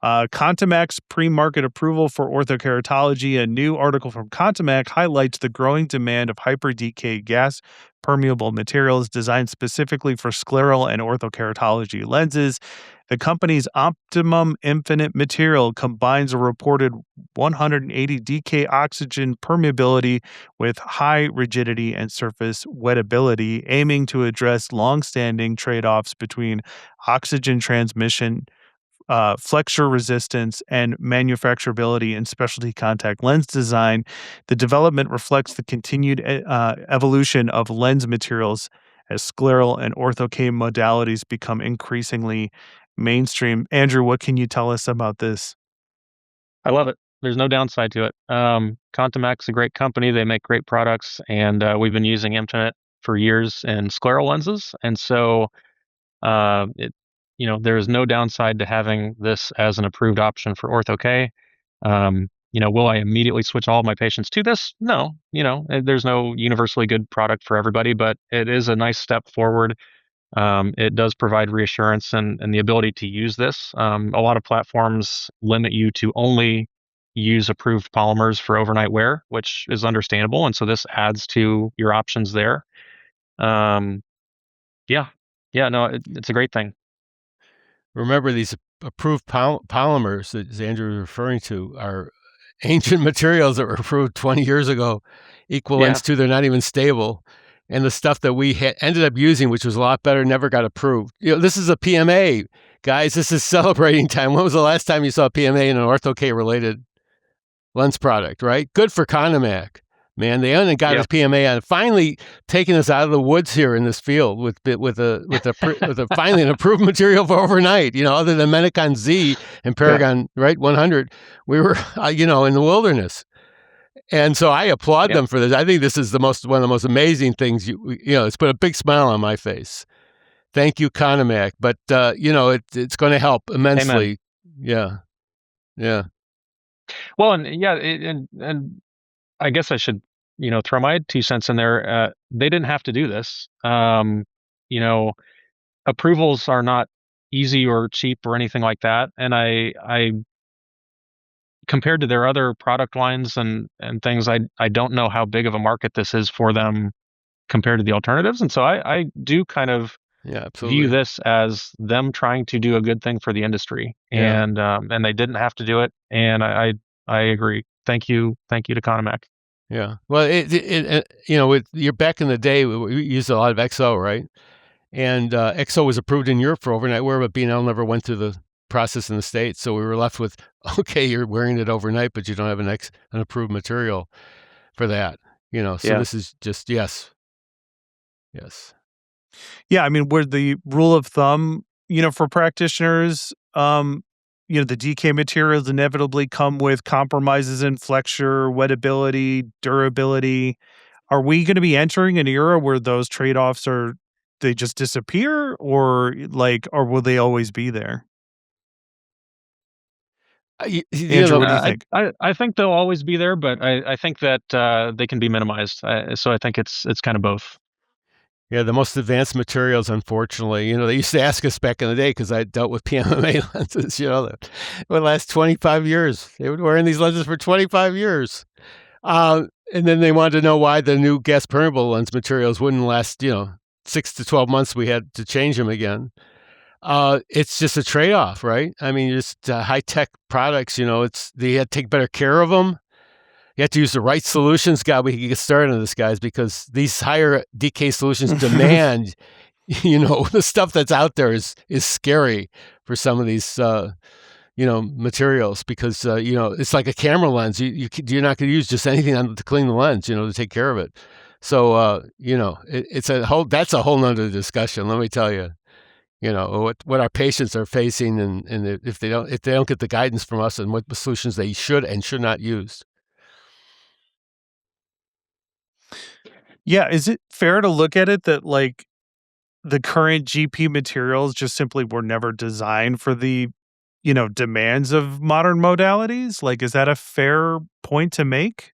Contamac's pre-market approval for orthokeratology. A new article from Contamac highlights the growing demand of hyper-decay gas permeable materials designed specifically for scleral and orthokeratology lenses. The company's Optimum Infinite material combines a reported 180 DK oxygen permeability with high rigidity and surface wettability, aiming to address long-standing trade-offs between oxygen transmission, flexure resistance, and manufacturability in specialty contact lens design. The development reflects the continued evolution of lens materials as scleral and Ortho-K modalities become increasingly mainstream. Andrew, what can you tell us about this? I love it. There's no downside to it. Contamac's a great company. They make great products, and we've been using Infinite for years in scleral lenses. And so, it, there is no downside to having this as an approved option for Ortho-K. Will I immediately switch all of my patients to this? No, there's no universally good product for everybody, but it is a nice step forward. It does provide reassurance and the ability to use this. A lot of platforms limit you to only use approved polymers for overnight wear, which is understandable. And so this adds to your options there. Um, yeah, no, it's a great thing. Remember, these approved polymers that Andrew was referring to are ancient materials that were approved 20 years ago. Equivalence to they're not even stable. And the stuff that we ended up using, which was a lot better, never got approved. This is a PMA. Guys, this is celebrating time. When was the last time you saw a PMA in an Ortho-K related lens product, right? Good for Contamac. Man, they only got his PMA on, finally taking us out of the woods here in this field with finally an approved material for overnight. Other than Menicon Z and Paragon, right, 100, we were, in the wilderness. And so I applaud them for this. I think this is one of the most amazing things. It's put a big smile on my face. Thank you, Contamac. But it's going to help immensely. Amen. Yeah. Well, and I guess I should throw my 2 cents in there. They didn't have to do this. Approvals are not easy or cheap or anything like that. And I compared to their other product lines and things, I don't know how big of a market this is for them compared to the alternatives. And so I do kind of view this as them trying to do a good thing for the industry. And they didn't have to do it. And I agree. Thank you to Contamac. Yeah. Well, you're back in the day, we used a lot of XO, right? And XO was approved in Europe for overnight wear, but B&L never went through the process in the States. So we were left with, okay, you're wearing it overnight, but you don't have an approved material for that. So this is just, yes. Yeah, I mean, where the rule of thumb, for practitioners, the DK materials inevitably come with compromises in flexure, wettability, durability. Are we going to be entering an era where those trade-offs they just disappear, or will they always be there? Andrew, what do you think? I think they'll always be there, but I think that they can be minimized. So I think it's kind of both. Yeah, the most advanced materials, unfortunately, they used to ask us back in the day, because I dealt with PMMA lenses, that would last 25 years. They were wearing these lenses for 25 years. And then they wanted to know why the new gas permeable lens materials wouldn't last, 6 to 12 months. We had to change them again. It's just a trade-off, right? I mean, just high-tech products, they had to take better care of them. You have to use the right solutions. God, we can get started on this, guys, because these higher DK solutions demand, the stuff that's out there is scary for some of these, materials, because, it's like a camera lens. You're not going to use just anything to clean the lens, to take care of it. So, that's a whole nother discussion. Let me tell you, what our patients are facing, and if they don't get the guidance from us, and what solutions they should and should not use. Yeah, is it fair to look at it that the current GP materials just simply were never designed for the, demands of modern modalities? Is that a fair point to make?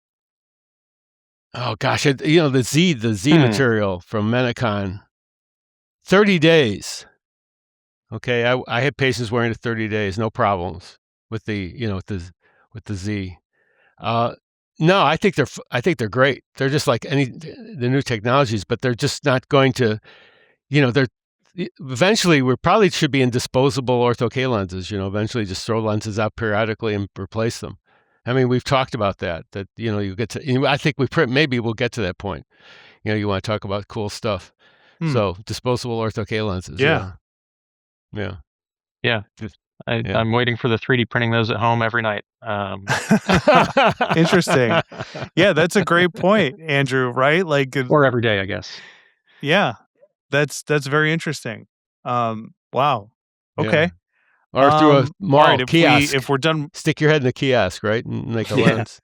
Oh gosh, the Z material from Menicon, 30 days. Okay, I had patients wearing it 30 days, no problems. with the with the Z. No, I think they're great. They're just like the new technologies, but they're just not going to, they're eventually we probably should be in disposable Ortho-K lenses. Eventually just throw lenses out periodically and replace them. I mean, we've talked about that. You get to. I think maybe we'll get to that point. You want to talk about cool stuff. So disposable Ortho-K lenses. Yeah. I'm waiting for the 3D printing those at home every night. Interesting. Yeah, that's a great point, Andrew. Right? Like, or every day, I guess. Yeah, that's very interesting. Wow. Okay. Yeah. Or through a mall all right, kiosk. if we're done, stick your head in a kiosk, right, and make a lens.